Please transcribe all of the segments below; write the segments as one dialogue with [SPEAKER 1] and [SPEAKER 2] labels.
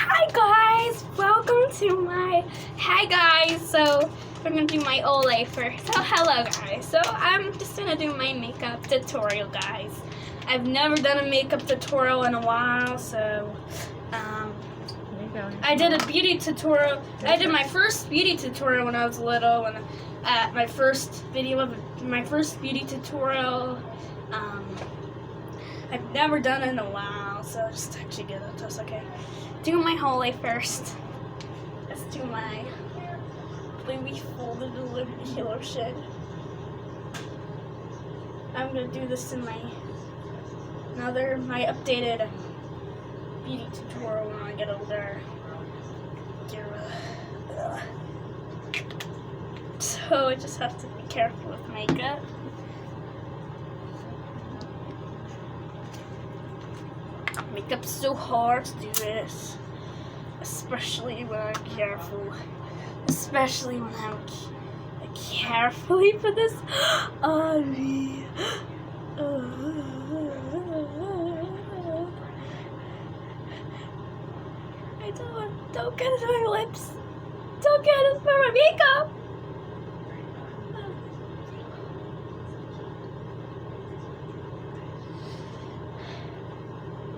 [SPEAKER 1] Hi guys, welcome to my, so we're gonna do my Olay first. So hello guys, so I'm just gonna do my makeup tutorial guys. I've never done a makeup tutorial in a while, so I did a beauty tutorial. I did my first beauty tutorial when I was little, and my first beauty tutorial. I've never done it in a while, so just actually get it. That's okay. Do my Olay first. Let's do my Louis Folded Liberty lotion. I'm gonna do this in my updated beauty tutorial when I get older. So I just have to be careful with makeup. Makeup's so hard to do this, especially when I'm careful. Especially when I carefully put this on me. Don't get it on my lips. Don't get it for my makeup.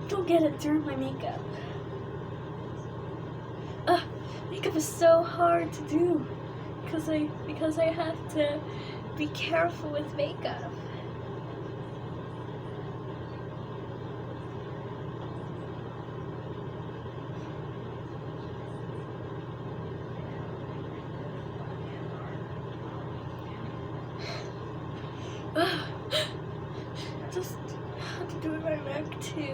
[SPEAKER 1] Don't get it through my makeup. Makeup is so hard to do because I have to be careful with makeup. Just have to do it right back too.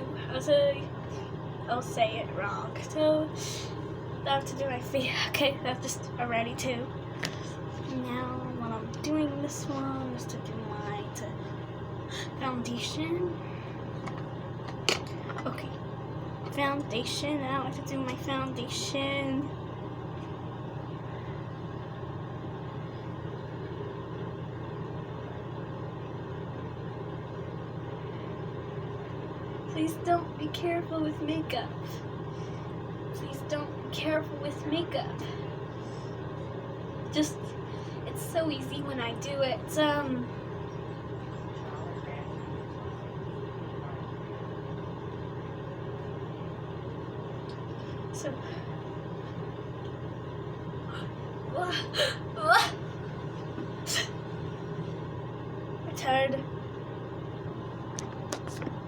[SPEAKER 1] I'll say it wrong. So I have to do my face. Okay, that's just already too. Now when I'm doing this one is to do my foundation. Okay, foundation. Now I have to do my foundation. Please don't be careful with makeup. Please don't be careful with makeup. Just, it's so easy when I do it. I'm tired.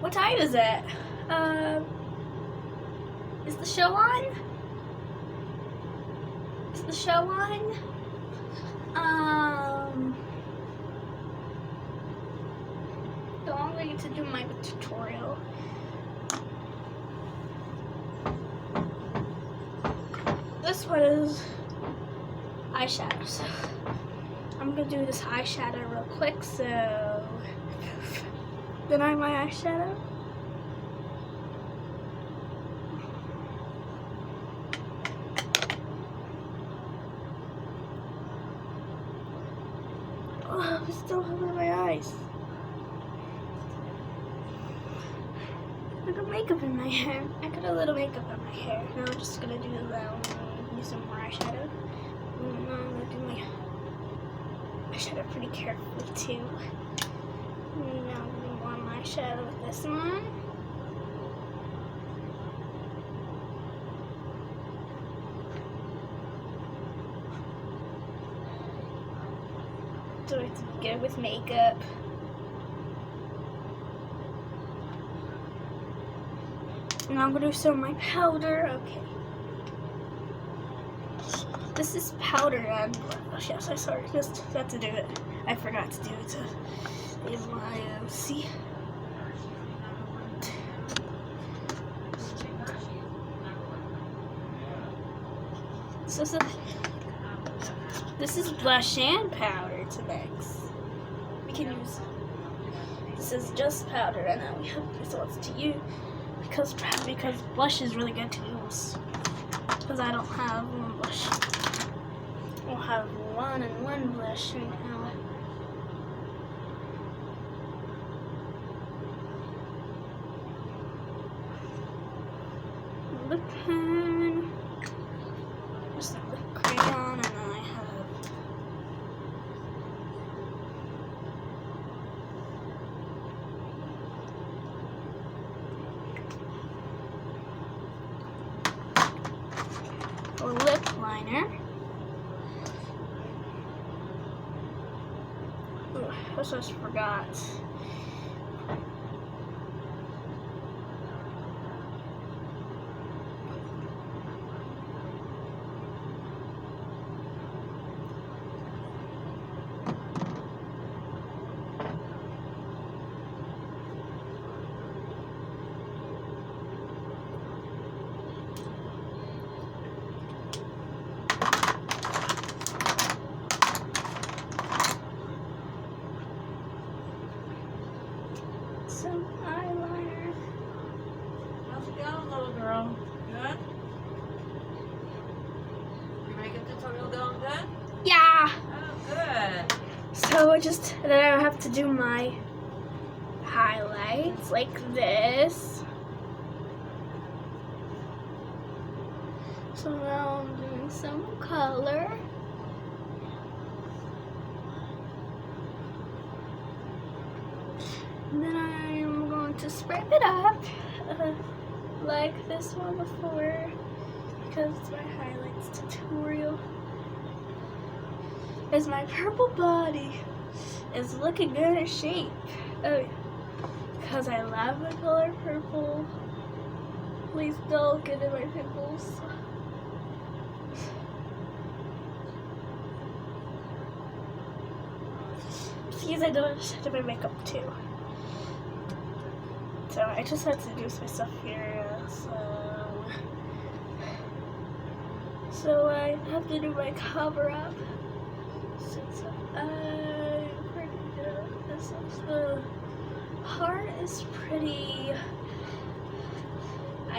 [SPEAKER 1] What time is it? Is the show on? Is the show on? So I'm going to do my tutorial. This one is eyeshadow. So I'm gonna do this eyeshadow real quick. So then I have my eyeshadow. Oh, I still have my eyes. I got makeup in my hair. I got a little makeup in my hair. Now I'm just gonna do use some more eyeshadow. Now I'm gonna do my eyeshadow pretty carefully too. Now I'm gonna warm my eyeshadow with this one. So it's good with makeup. Now I'm gonna do some of my powder. Okay. This is powder and blush. Yes, I sorry, just had to do it. I forgot to do it. So is my see. So this is blush and powder to mix. We can use. This is just powder, and now we have these ones to use because blush is really good to use. Because I don't have one blush. I'll have one blush right now. The pen. lip liner. Ooh, I just forgot. Some eyeliner.
[SPEAKER 2] How's it going, little girl? Good? Your makeup tutorial going good?
[SPEAKER 1] Yeah.
[SPEAKER 2] Oh, good.
[SPEAKER 1] So then I have to do my highlights like this. So now I'm doing some color. And then I'm going to spray it up like this one before, because it's my highlights tutorial. As my purple body is looking good in shape. Oh yeah, because I love the color purple. Please don't get in my pimples. Please, I don't do my makeup too. So I just had to do some stuff here. So I have to do my cover up. Since I'm pretty good. This is the heart is pretty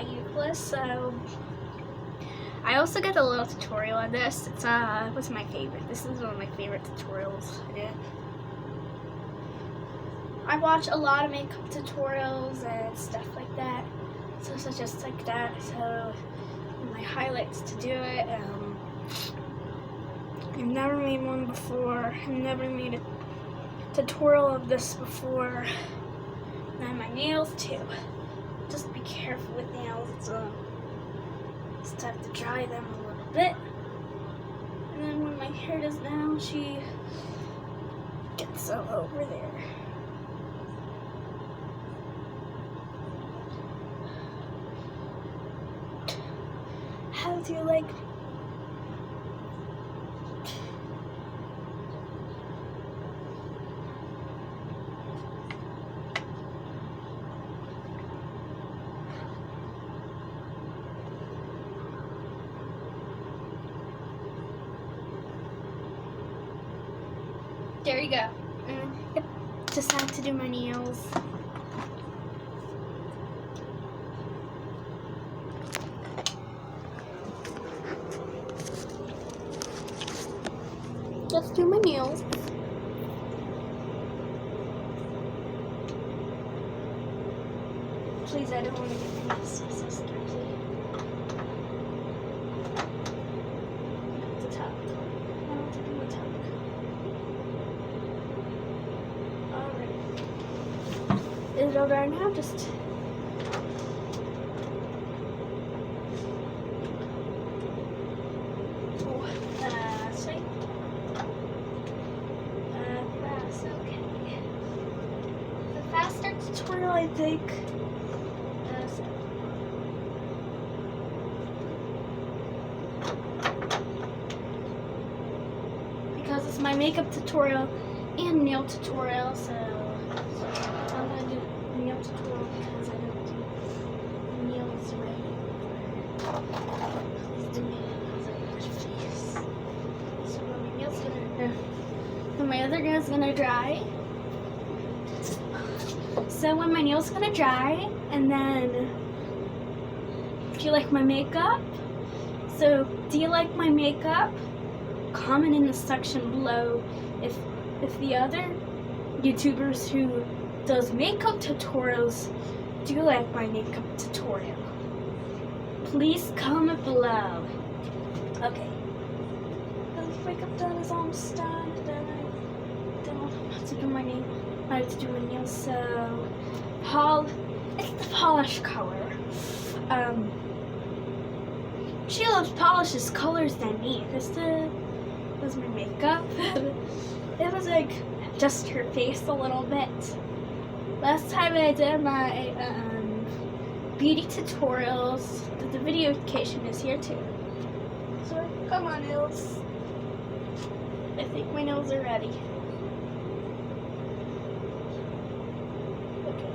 [SPEAKER 1] useless. So I also got a little tutorial on this. It's what's my favorite? This is one of my favorite tutorials I did. I watch a lot of makeup tutorials and stuff like that. So it's just like that. So my highlights to do it. I've never made one before. I've never made a tutorial of this before. And my nails too. Just be careful with nails. Just have to dry them a little bit. And then when my hair does down, she gets over there. How do you like? There you go. Yep. Just have to do my nails. Let's do my nails. Please, I don't want to get my nails so dirty. The top. I want to do the top. Alright. Is it all dry now? Just. Sweet. Fast, okay. The faster tutorial, I think. Because it's my makeup tutorial and nail tutorial, so I'm gonna do nail tutorial because I don't do nails right. Please do nails on your face. So when my other nail's gonna dry. So when my nail's gonna dry, and then do you like my makeup? So do you like my makeup? Comment in the section below if the other YouTubers who does makeup tutorials do like my makeup tutorial. Please comment below. Okay. Makeup done is almost done. Then I have to do my nail. I have to do my nails. So it's the polish color. She loves polishes colors than me. This was my makeup. It was like just her face a little bit. Last time I did my beauty tutorials, the video education is here too. So come on, nails. I think my nails are ready. Okay,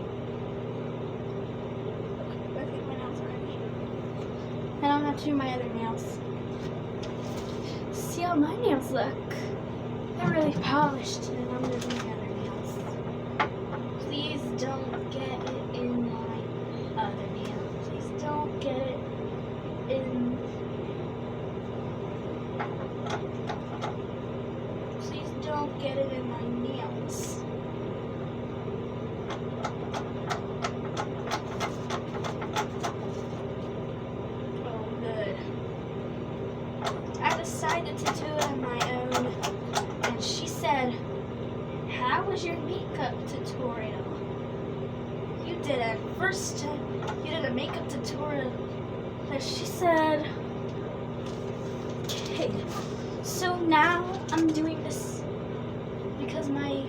[SPEAKER 1] I think my nails are ready. I don't have to do my other nails. See how my nails look? They're really polished, and I'm gonna do my other nails. Please don't get it in my other nail. Please don't get it in. Please don't get it in my nails. Oh, good. I decided to do it on my own, and she said, "How was your makeup tutorial?" You did it first. You did a makeup tutorial, and she said, "Okay, so now I'm doing this because my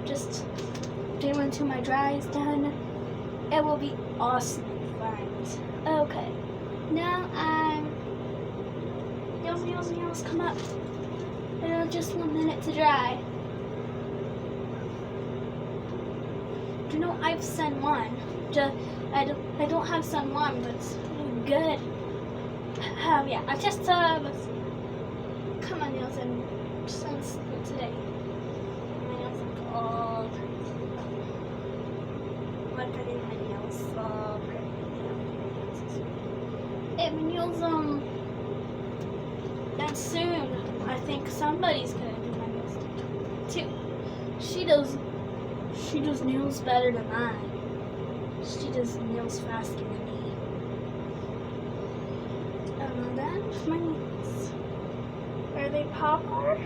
[SPEAKER 1] just doing to my dry is done. It will be awesome, friends. Okay, now nails come up. Just 1 minute to dry. You know, I've Sun 1. I don't have Sun 1, but it's really good. Oh yeah, I just come on, nails and since today. My nails look all pretty. Look at my nails, all pretty. And my nails and soon I think somebody's gonna do my nails too. She does nails better than mine. She does nails faster than me. And then my nails. Are they popular?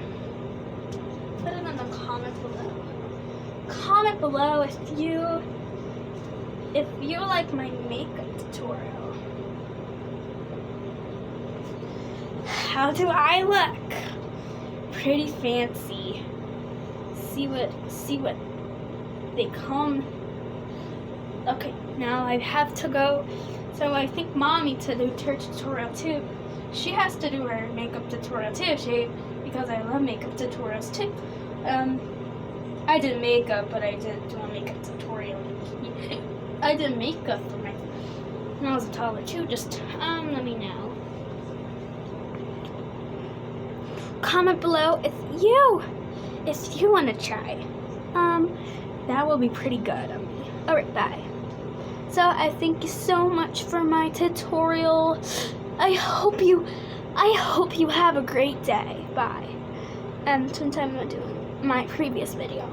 [SPEAKER 1] Put it in the comment below. Comment below if you like my makeup tutorial. How do I look? Pretty fancy. See what they come. Okay, now I have to go. So I think Mommy to do her tutorial too. She has to do her makeup tutorial too. Because I love makeup tutorials too. I did makeup, but I didn't do a makeup tutorial. I did makeup for when I was a toddler too. Just let me know. Comment below if you want to try. That will be pretty good on me. Alright, bye. So I thank you so much for my tutorial. I hope you have a great day. Bye. Sometime I'm doing my previous video.